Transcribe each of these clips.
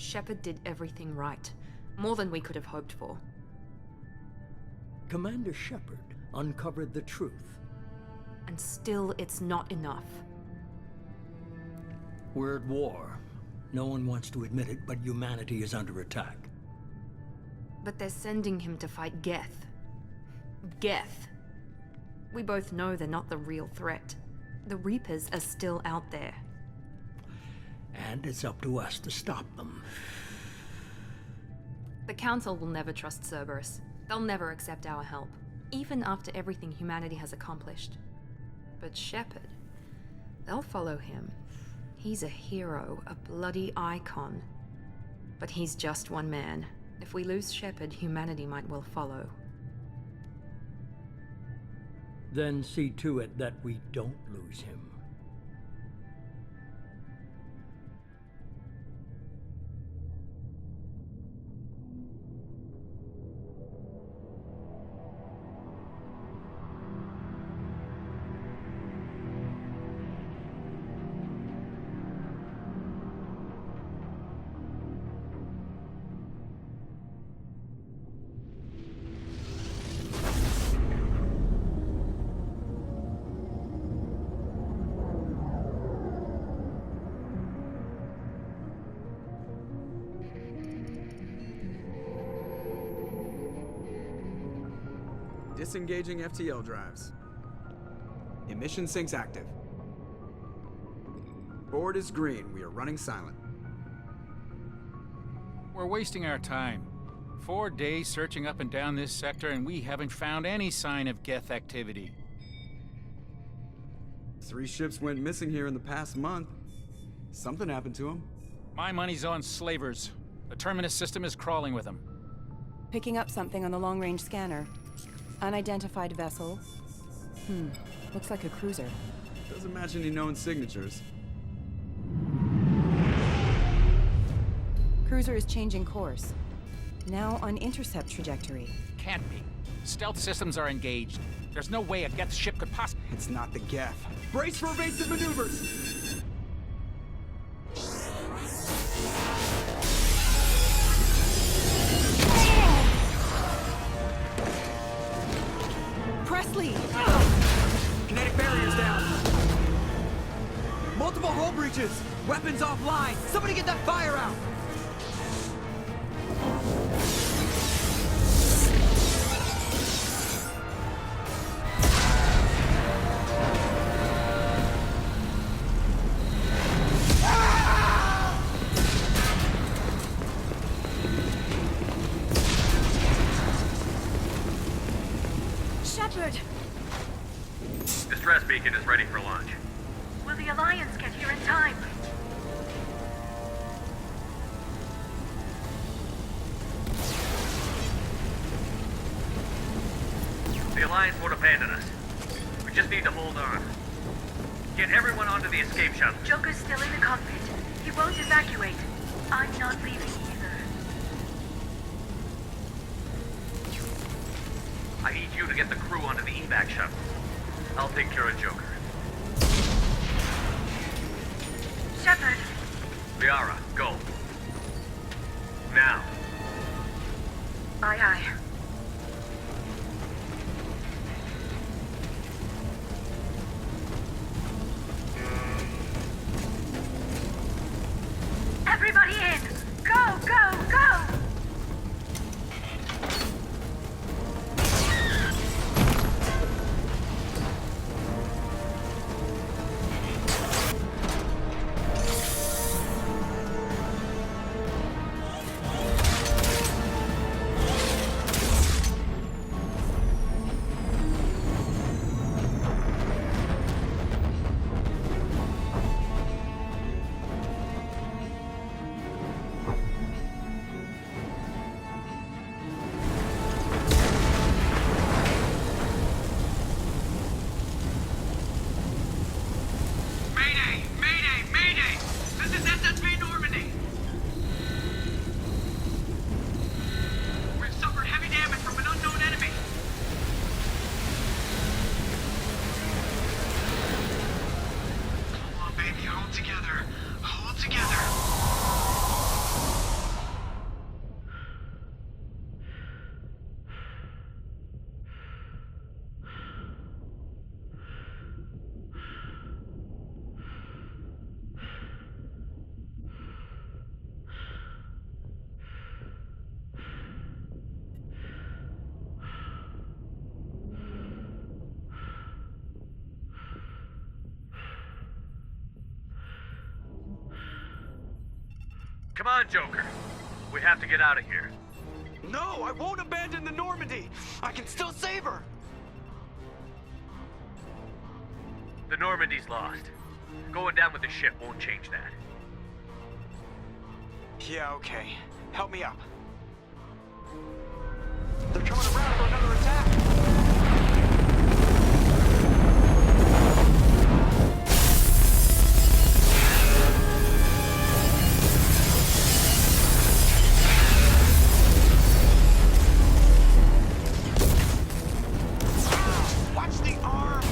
Shepard did everything right. More than we could have hoped for. Commander Shepard uncovered the truth. And still, it's not enough. We're at war. No one wants to admit it, but humanity is under attack. But they're sending him to fight Geth. Geth. We both know they're not the real threat. The Reapers are still out there. And it's up to us to stop them. The Council will never trust Cerberus. They'll never accept our help, even after everything humanity has accomplished. But Shepard, they'll follow him. He's a hero, a bloody icon. But he's just one man. If we lose Shepard, humanity might well follow. Then see to it that we don't lose him. Disengaging FTL drives. Emission sinks active. Board is green. We are running silent. We're wasting our time. 4 days searching up and down this sector, and we haven't found any sign of Geth activity. 3 ships went missing here in the past month. Something happened to them. My money's on slavers. The Terminus system is crawling with them. Picking up something on the long-range scanner. Unidentified vessel. Looks like a cruiser. Doesn't match any known signatures. Cruiser is changing course. Now on intercept trajectory. Can't be. Stealth systems are engaged. There's no way a Geth ship could possibly... It's not the Geth. Brace for evasive maneuvers! Presley! Kinetic barriers down. Multiple hull breaches. Weapons offline. Somebody get that fire out. Shepard! Distress beacon is ready for launch. Will the Alliance get here in time? The Alliance won't abandon us. We just need to hold on. Get everyone onto the escape shuttle. Joker's still in the cockpit. He won't evacuate. I'm not leaving either. I need you to get the crew onto the evac shuttle. I'll take care of Joker. Shepard! Liara, go. Now. Aye, aye. Everybody in! Go, go, go! Come on, Joker. We have to get out of here. No, I won't abandon the Normandy. I can still save her. The Normandy's lost. Going down with the ship won't change that. Yeah, okay. Help me up. They're coming around for another attack. Watch the arm!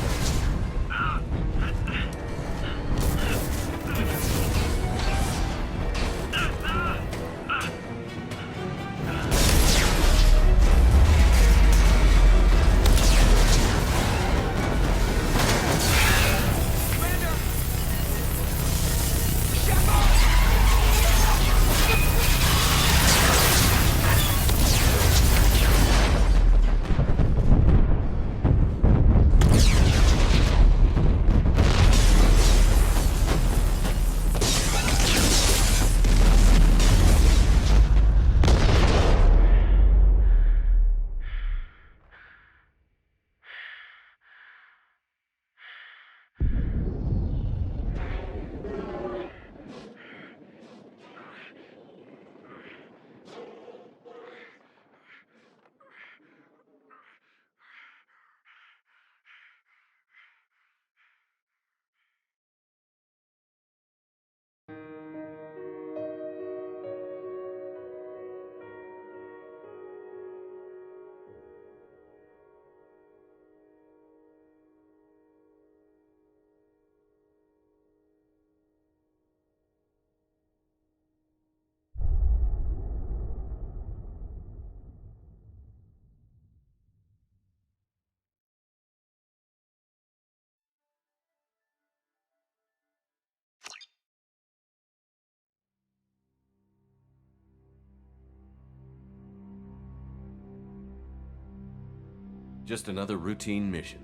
Just another routine mission.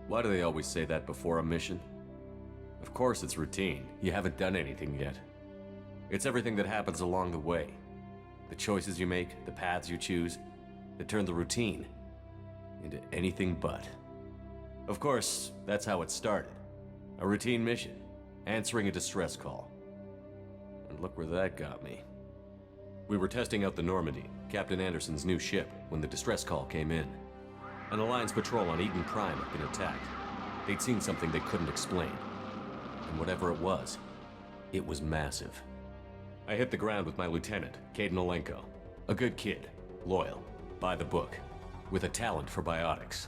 Why do they always say that before a mission? Of course it's routine. You haven't done anything yet. It's everything that happens along the way. The choices you make, the paths you choose, that turn the routine into anything but. Of course, that's how it started. A routine mission, answering a distress call. And look where that got me. We were testing out the Normandy, Captain Anderson's new ship, when the distress call came in. An Alliance patrol on Eden Prime had been attacked. They'd seen something they couldn't explain. And whatever it was massive. I hit the ground with my lieutenant, Kaidan Alenko. A good kid, loyal, by the book, with a talent for biotics.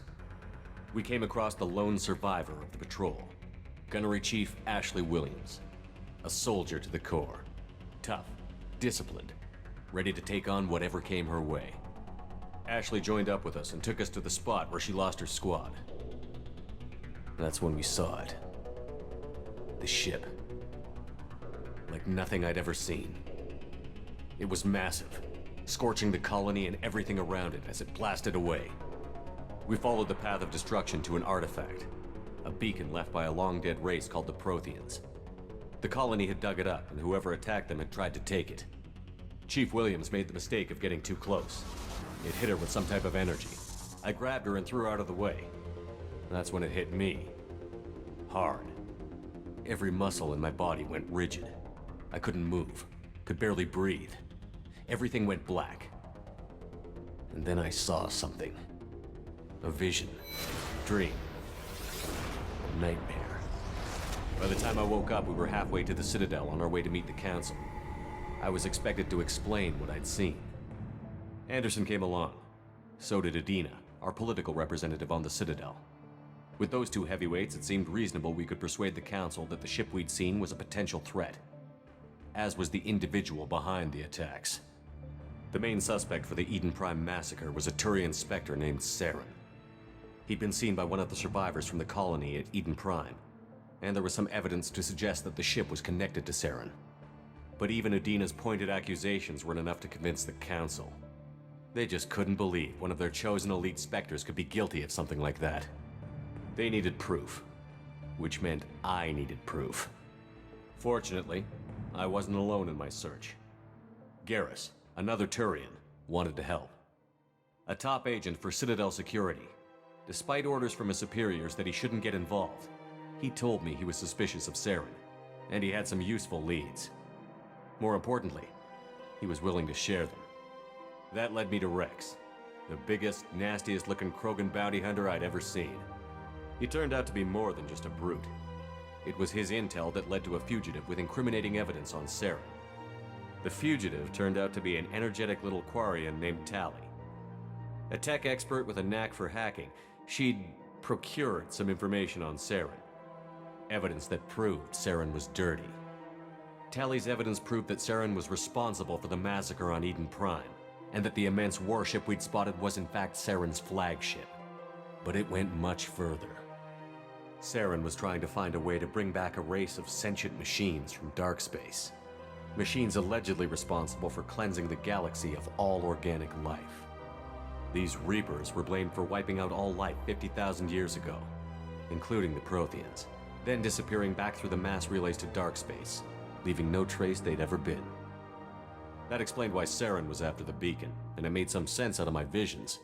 We came across the lone survivor of the patrol, Gunnery Chief Ashley Williams. A soldier to the core. Tough, disciplined, ready to take on whatever came her way. Ashley joined up with us and took us to the spot where she lost her squad. That's when we saw it. The ship. Like nothing I'd ever seen. It was massive, scorching the colony and everything around it as it blasted away. We followed the path of destruction to an artifact, a beacon left by a long-dead race called the Protheans. The colony had dug it up, and whoever attacked them had tried to take it. Chief Williams made the mistake of getting too close. It hit her with some type of energy. I grabbed her and threw her out of the way. That's when it hit me. Hard. Every muscle in my body went rigid. I couldn't move, could barely breathe. Everything went black. And then I saw something. A vision. Dream. A nightmare. By the time I woke up, we were halfway to the Citadel on our way to meet the Council. I was expected to explain what I'd seen. Anderson came along. So did Adina, our political representative on the Citadel. With those two heavyweights, it seemed reasonable we could persuade the Council that the ship we'd seen was a potential threat, as was the individual behind the attacks. The main suspect for the Eden Prime massacre was a Turian Spectre named Saren. He'd been seen by one of the survivors from the colony at Eden Prime, and there was some evidence to suggest that the ship was connected to Saren. But even Adina's pointed accusations weren't enough to convince the Council. They just couldn't believe one of their chosen elite Spectres could be guilty of something like that. They needed proof, which meant I needed proof. Fortunately, I wasn't alone in my search. Garrus, another Turian, wanted to help. A top agent for Citadel Security. Despite orders from his superiors that he shouldn't get involved, he told me he was suspicious of Saren, and he had some useful leads. More importantly, he was willing to share them. That led me to Rex, the biggest, nastiest looking Krogan bounty hunter I'd ever seen. He turned out to be more than just a brute. It was his intel that led to a fugitive with incriminating evidence on Saren. The fugitive turned out to be an energetic little Quarian named Tali. A tech expert with a knack for hacking, she'd procured some information on Saren. Evidence that proved Saren was dirty. Tali's evidence proved that Saren was responsible for the massacre on Eden Prime, and that the immense warship we'd spotted was in fact Saren's flagship. But it went much further. Saren was trying to find a way to bring back a race of sentient machines from dark space. Machines allegedly responsible for cleansing the galaxy of all organic life. These Reapers were blamed for wiping out all life 50,000 years ago, including the Protheans, then disappearing back through the mass relays to dark space, leaving no trace they'd ever been. That explained why Saren was after the beacon, and it made some sense out of my visions.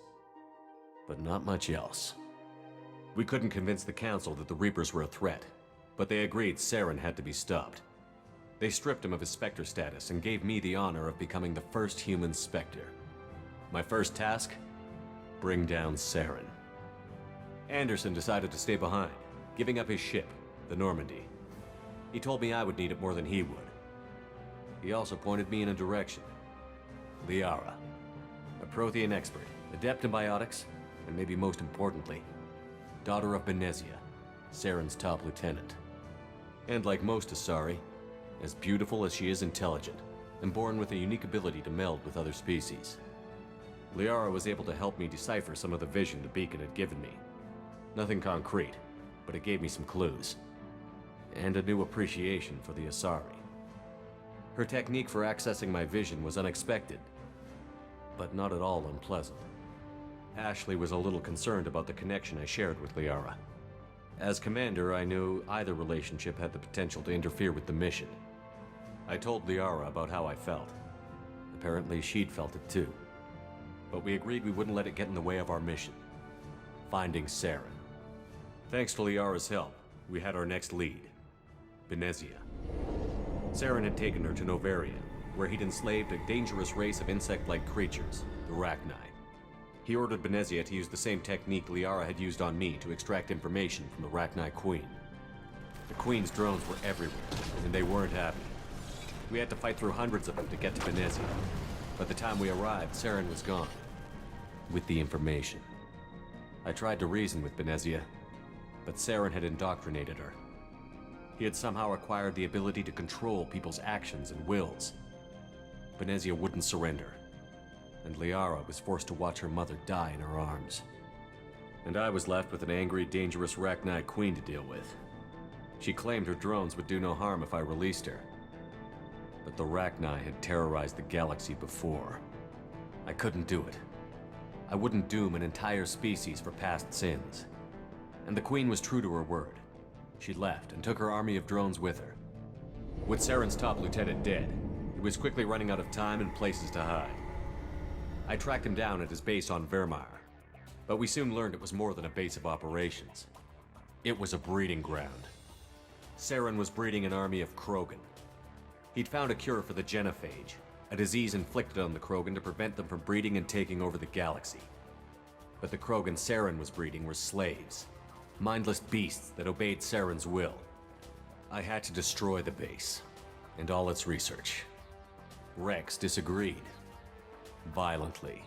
But not much else. We couldn't convince the Council that the Reapers were a threat, but they agreed Saren had to be stopped. They stripped him of his Spectre status and gave me the honor of becoming the first human Spectre. My first task? Bring down Saren. Anderson decided to stay behind, giving up his ship, the Normandy. He told me I would need it more than he would. He also pointed me in a direction. Liara, a Prothean expert, adept in biotics, and maybe most importantly, daughter of Benezia, Saren's top lieutenant. And like most Asari, as beautiful as she is intelligent, and born with a unique ability to meld with other species. Liara was able to help me decipher some of the vision the beacon had given me. Nothing concrete, but it gave me some clues. And a new appreciation for the Asari. Her technique for accessing my vision was unexpected, but not at all unpleasant. Ashley was a little concerned about the connection I shared with Liara. As commander, I knew either relationship had the potential to interfere with the mission. I told Liara about how I felt. Apparently, she'd felt it too. But we agreed we wouldn't let it get in the way of our mission. Finding Saren. Thanks to Liara's help, we had our next lead. Benezia. Saren had taken her to Novaria, where he'd enslaved a dangerous race of insect-like creatures, the Rachni. He ordered Benezia to use the same technique Liara had used on me to extract information from the Rachni Queen. The Queen's drones were everywhere, and they weren't happy. We had to fight through hundreds of them to get to Benezia. By the time we arrived, Saren was gone. With the information. I tried to reason with Benezia, but Saren had indoctrinated her. He had somehow acquired the ability to control people's actions and wills. Benezia wouldn't surrender, and Liara was forced to watch her mother die in her arms. And I was left with an angry, dangerous Rachni Queen to deal with. She claimed her drones would do no harm if I released her. But the Rachni had terrorized the galaxy before. I couldn't do it. I wouldn't doom an entire species for past sins. And the Queen was true to her word. She left and took her army of drones with her. With Saren's top lieutenant dead, he was quickly running out of time and places to hide. I tracked him down at his base on Vermeer, but we soon learned it was more than a base of operations. It was a breeding ground. Saren was breeding an army of Krogan. He'd found a cure for the genophage, a disease inflicted on the Krogan to prevent them from breeding and taking over the galaxy. But the Krogan Saren was breeding were slaves, mindless beasts that obeyed Saren's will. I had to destroy the base, and all its research. Rex disagreed. Violently.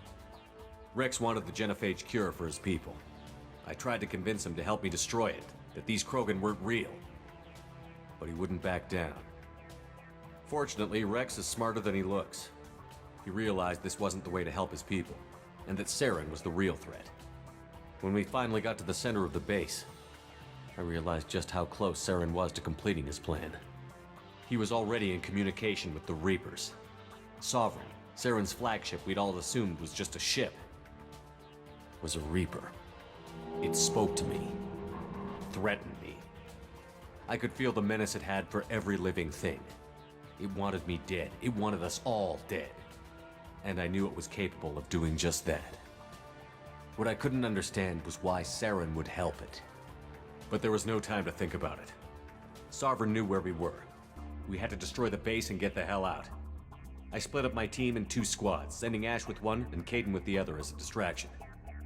Rex wanted the genophage cure for his people. I tried to convince him to help me destroy it, that these Krogan weren't real. But he wouldn't back down. Fortunately, Rex is smarter than he looks. He realized this wasn't the way to help his people, and that Saren was the real threat. When we finally got to the center of the base, I realized just how close Saren was to completing his plan. He was already in communication with the Reapers. Sovereign, Saren's flagship we'd all assumed was just a ship, was a Reaper. It spoke to me, threatened me. I could feel the menace it had for every living thing. It wanted me dead. It wanted us all dead. And I knew it was capable of doing just that. What I couldn't understand was why Saren would help it. But there was no time to think about it. Sovereign knew where we were. We had to destroy the base and get the hell out. I split up my team in 2 squads, sending Ash with one and Kaidan with the other as a distraction.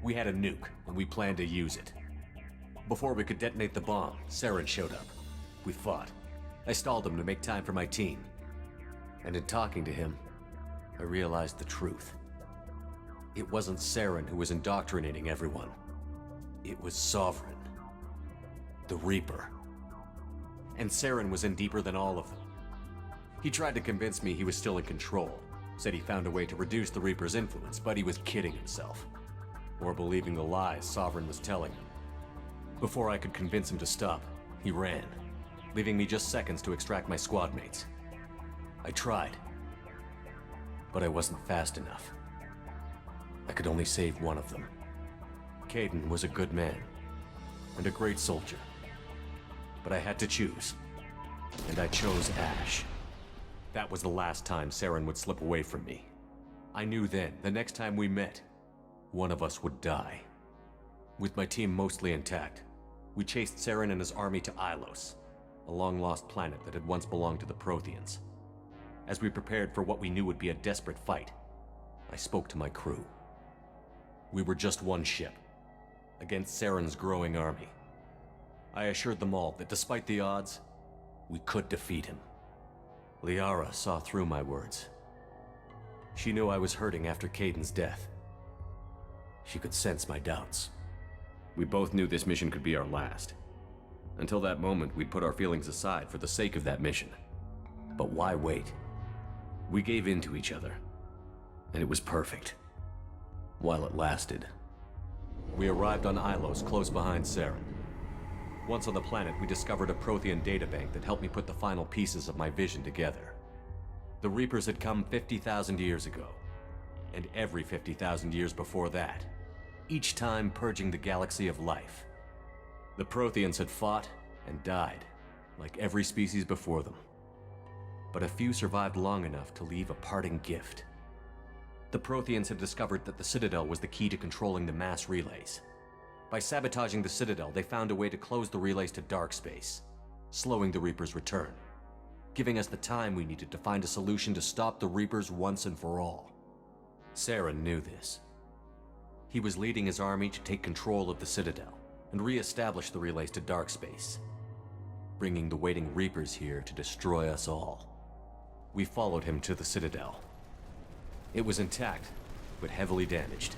We had a nuke, and we planned to use it. Before we could detonate the bomb, Saren showed up. We fought. I stalled him to make time for my team. And in talking to him, I realized the truth. It wasn't Saren who was indoctrinating everyone. It was Sovereign. The Reaper. And Saren was in deeper than all of them. He tried to convince me he was still in control. Said he found a way to reduce the Reaper's influence, but he was kidding himself. Or believing the lies Sovereign was telling him. Before I could convince him to stop, he ran, leaving me just seconds to extract my squad mates. I tried, but I wasn't fast enough. I could only save one of them. Kaidan was a good man, and a great soldier. But I had to choose, and I chose Ash. That was the last time Saren would slip away from me. I knew then, the next time we met, one of us would die. With my team mostly intact, we chased Saren and his army to Ilos, a long-lost planet that had once belonged to the Protheans. As we prepared for what we knew would be a desperate fight, I spoke to my crew. We were just one ship, against Saren's growing army. I assured them all that despite the odds, we could defeat him. Liara saw through my words. She knew I was hurting after Kaidan's death. She could sense my doubts. We both knew this mission could be our last. Until that moment, we'd put our feelings aside for the sake of that mission. But why wait? We gave in to each other, and it was perfect. While it lasted. We arrived on Ilos, close behind Saren. Once on the planet, we discovered a Prothean databank that helped me put the final pieces of my vision together. The Reapers had come 50,000 years ago, and every 50,000 years before that, each time purging the galaxy of life. The Protheans had fought and died, like every species before them. But a few survived long enough to leave a parting gift. The Protheans had discovered that the Citadel was the key to controlling the mass relays. By sabotaging the Citadel, they found a way to close the relays to dark space, slowing the Reaper's return, giving us the time we needed to find a solution to stop the Reapers once and for all. Saren knew this. He was leading his army to take control of the Citadel and re-establish the relays to dark space, bringing the waiting Reapers here to destroy us all. We followed him to the Citadel. It was intact, but heavily damaged.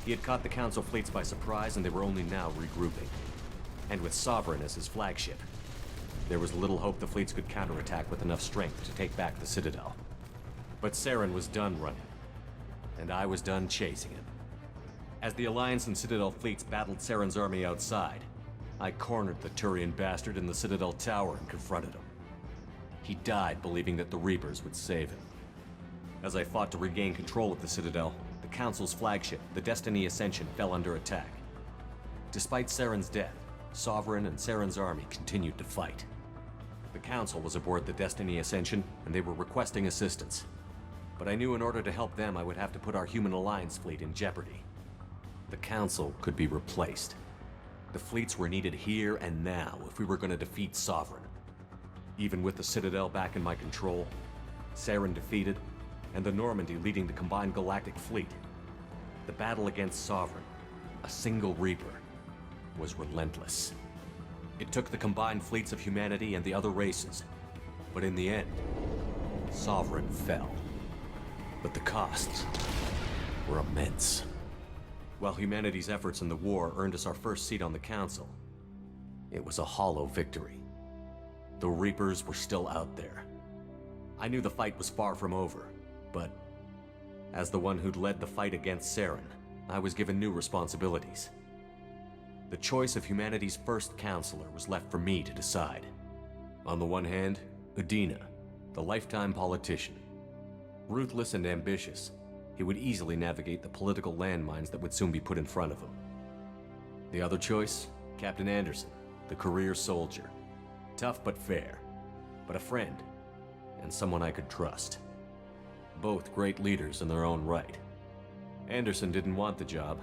He had caught the Council fleets by surprise, and they were only now regrouping. And with Sovereign as his flagship, there was little hope the fleets could counterattack with enough strength to take back the Citadel. But Saren was done running, and I was done chasing him. As the Alliance and Citadel fleets battled Saren's army outside, I cornered the Turian bastard in the Citadel tower and confronted him. He died believing that the Reapers would save him. As I fought to regain control of the Citadel, the Council's flagship, the Destiny Ascension, fell under attack. Despite Saren's death, Sovereign and Saren's army continued to fight. The Council was aboard the Destiny Ascension, and they were requesting assistance. But I knew in order to help them, I would have to put our Human Alliance fleet in jeopardy. The Council could be replaced. The fleets were needed here and now if we were going to defeat Sovereign. Even with the Citadel back in my control, Saren defeated, and the Normandy leading the combined galactic fleet, the battle against Sovereign, a single Reaper, was relentless. It took the combined fleets of humanity and the other races, but in the end, Sovereign fell. But the costs were immense. While humanity's efforts in the war earned us our first seat on the Council, it was a hollow victory. The Reapers were still out there. I knew the fight was far from over, but as the one who'd led the fight against Saren, I was given new responsibilities. The choice of humanity's first counselor was left for me to decide. On the one hand, Udina, the lifetime politician. Ruthless and ambitious, he would easily navigate the political landmines that would soon be put in front of him. The other choice, Captain Anderson, the career soldier. Tough but fair, but a friend, and someone I could trust. Both great leaders in their own right. Anderson didn't want the job,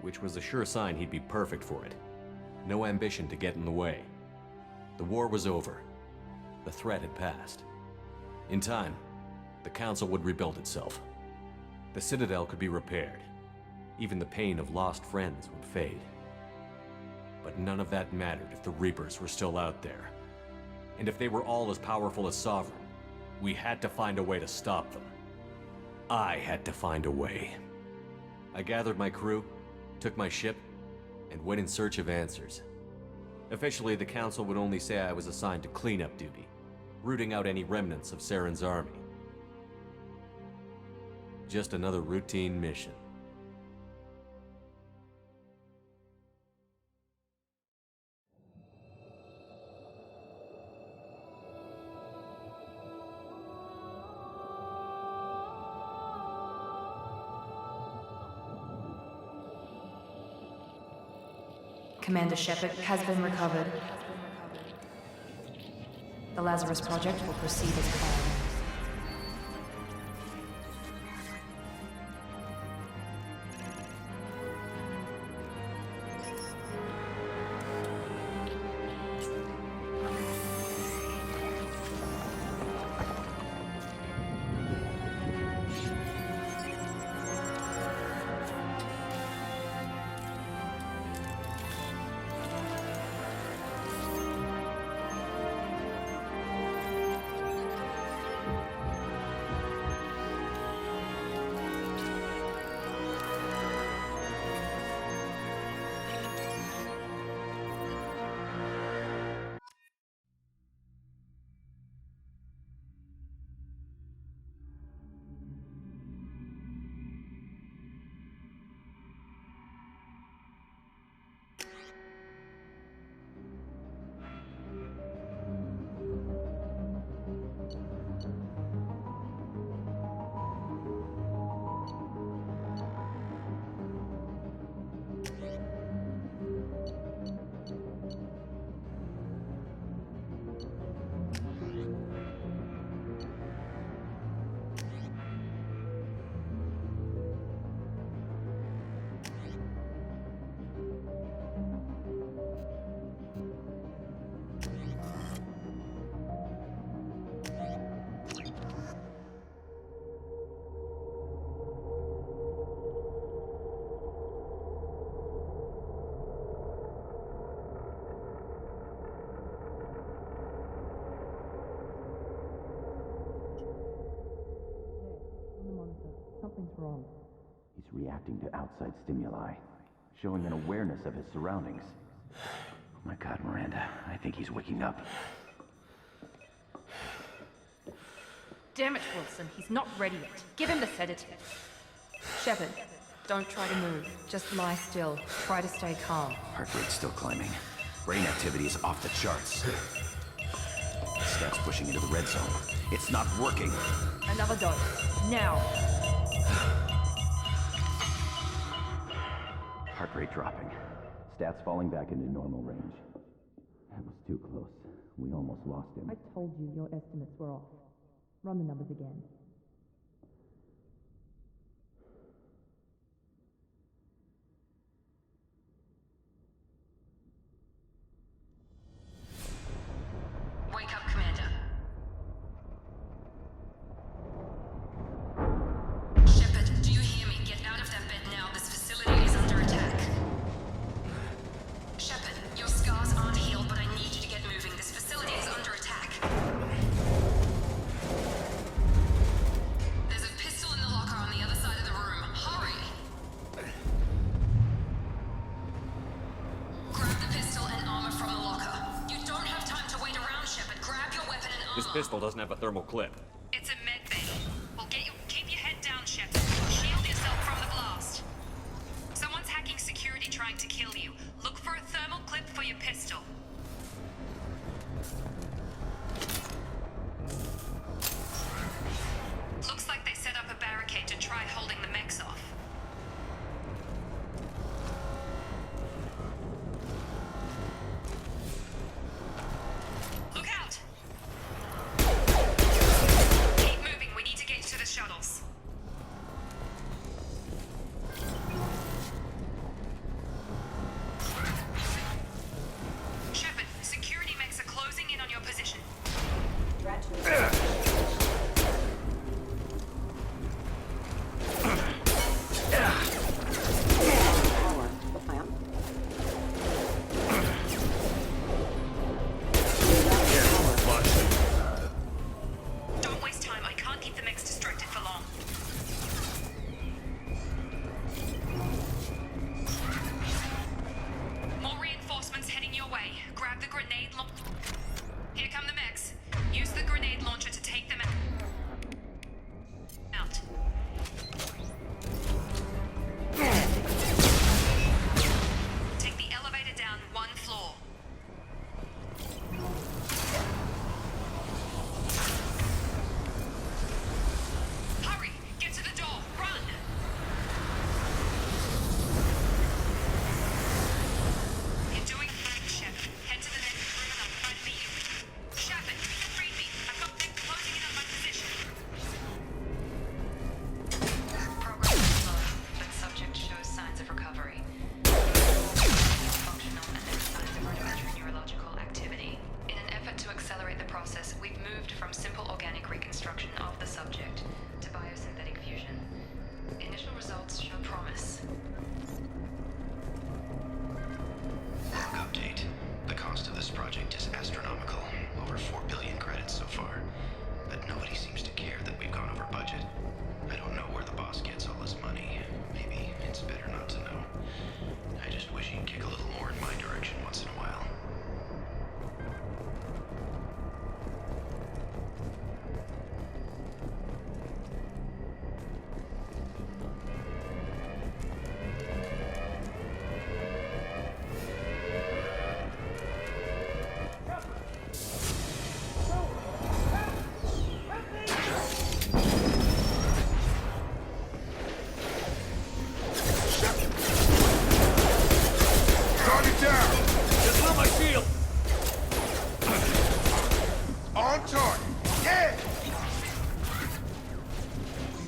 which was a sure sign he'd be perfect for it. No ambition to get in the way. The war was over. The threat had passed. In time, the Council would rebuild itself. The Citadel could be repaired. Even the pain of lost friends would fade. But none of that mattered if the Reapers were still out there. And if they were all as powerful as Sovereign, we had to find a way to stop them. I had to find a way. I gathered my crew, took my ship, and went in search of answers. Officially, the Council would only say I was assigned to cleanup duty, rooting out any remnants of Saren's army. Just another routine mission. Commander Shepard has been recovered. The Lazarus Project will proceed as planned. Something's wrong. He's reacting to outside stimuli, showing an awareness of his surroundings. Oh my God, Miranda, I think he's waking up. Damn it, Wilson, he's not ready yet. Give him the sedative. Shepard, don't try to move. Just lie still. Try to stay calm. Heart rate's still climbing. Brain activity is off the charts. Stats pushing into the red zone. It's not working. Another dose. Now. Heart rate dropping. Stats falling back into normal range. That was too close. We almost lost him. I told you your estimates were off. Run the numbers again. Wake up, Commander. Shepard, do you hear me? Get out of that bed now. This facility is under attack. Shepard, your scars aren't healed, but I need you to get moving. This facility is under attack. There's a pistol in the locker on the other side of the room. Hurry! Grab the pistol and armor from the locker. You don't have time to wait around, Shepard. Grab your weapon and armor. This pistol doesn't have a thermal clip. It's a med bay. We'll get you. Keep your head down, Shepard. Shield yourself from the blast. Someone's hacking security trying to kill you. Look for a thermal clip for your pistol. Looks like they set up a barricade to try holding the mechs off. Look out!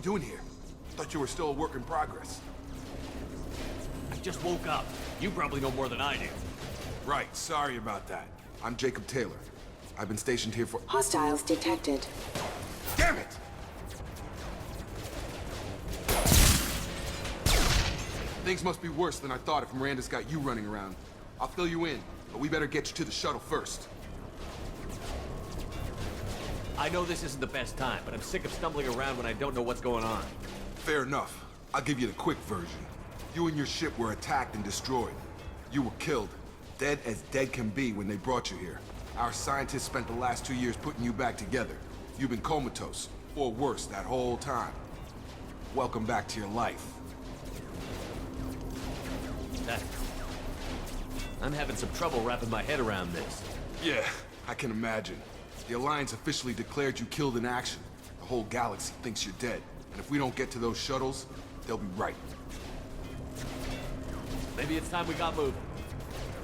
you doing here? Thought you were still a work in progress. I just woke up. You probably know more than I do. Right, sorry about that. I'm Jacob Taylor. I've been stationed here for— Hostiles detected. Damn it! Things must be worse than I thought if Miranda's got you running around. I'll fill you in, but we better get you to the shuttle first. I know this isn't the best time, but I'm sick of stumbling around when I don't know what's going on. Fair enough. I'll give you the quick version. You and your ship were attacked and destroyed. You were killed. Dead as dead can be when they brought you here. Our scientists spent the last 2 years putting you back together. You've been comatose, or worse, that whole time. Welcome back to your life. I'm having some trouble wrapping my head around this. Yeah, I can imagine. The Alliance officially declared you killed in action. The whole galaxy thinks you're dead. And if we don't get to those shuttles, they'll be right. Maybe it's time we got moving.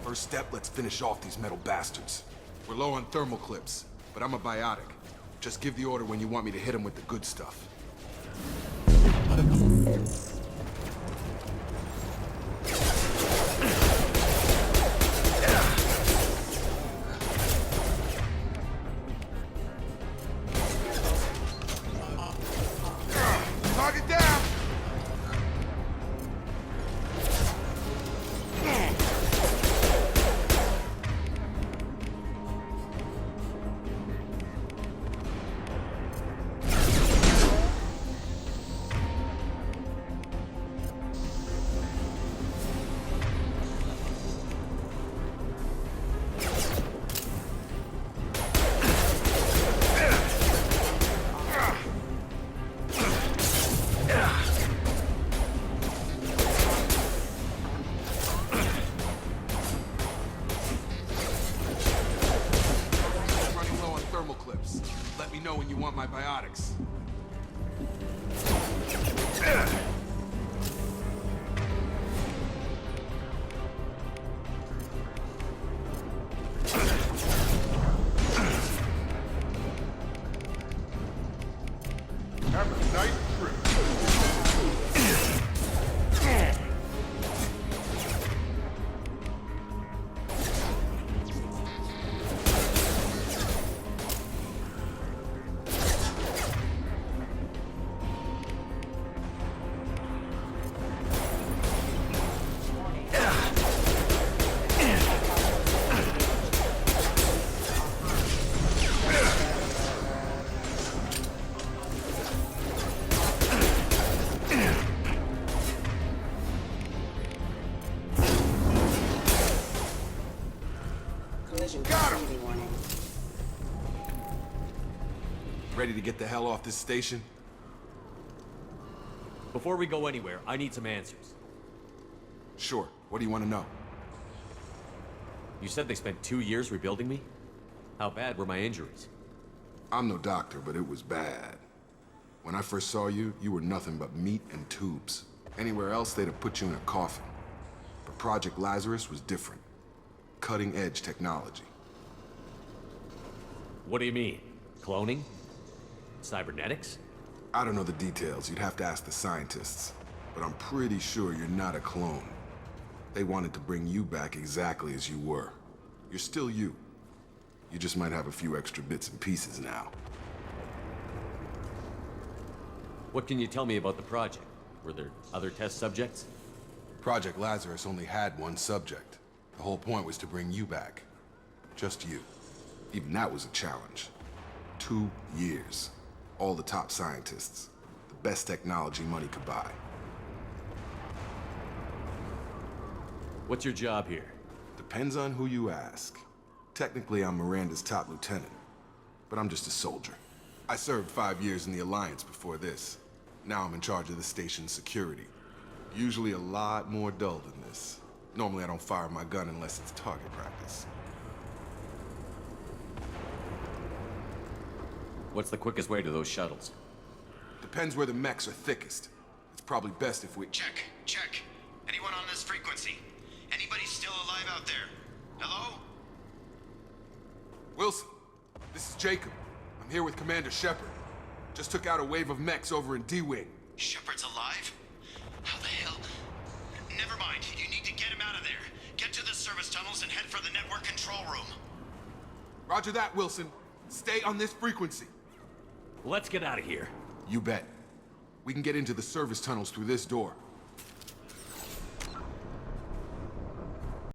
First step, let's finish off these metal bastards. We're low on thermal clips, but I'm a biotic. Just give the order when you want me to hit them with the good stuff. Target down! Let me know when you want my biotics. Have a nice trip. Got him! Ready to get the hell off this station? Before we go anywhere, I need some answers. Sure. What do you want to know? You said they spent 2 years rebuilding me? How bad were my injuries? I'm no doctor, but it was bad. When I first saw you, you were nothing but meat and tubes. Anywhere else, they'd have put you in a coffin. But Project Lazarus was different. Cutting-edge technology. What do you mean? Cloning? Cybernetics? I don't know the details. You'd have to ask the scientists. But I'm pretty sure you're not a clone. They wanted to bring you back exactly as you were. You're still you. You just might have a few extra bits and pieces now. What can you tell me about the project? Were there other test subjects? Project Lazarus only had one subject. The whole point was to bring you back. Just you. Even that was a challenge. 2 years. All the top scientists. The best technology money could buy. What's your job here? Depends on who you ask. Technically, I'm Miranda's top lieutenant. But I'm just a soldier. I served 5 years in the Alliance before this. Now I'm in charge of the station's security. Usually a lot more dull than this. Normally I don't fire my gun unless it's target practice. What's the quickest way to those shuttles? Depends where the mechs are thickest. It's probably best if we— Check. Anyone on this frequency? Anybody still alive out there? Hello? Wilson, this is Jacob. I'm here with Commander Shepard. Just took out a wave of mechs over in D-Wing. Shepard's alive? How the hell? Never mind. You need to get him out of there. Get to the service tunnels and head for the network control room. Roger that, Wilson. Stay on this frequency. Let's get out of here. You bet. We can get into the service tunnels through this door.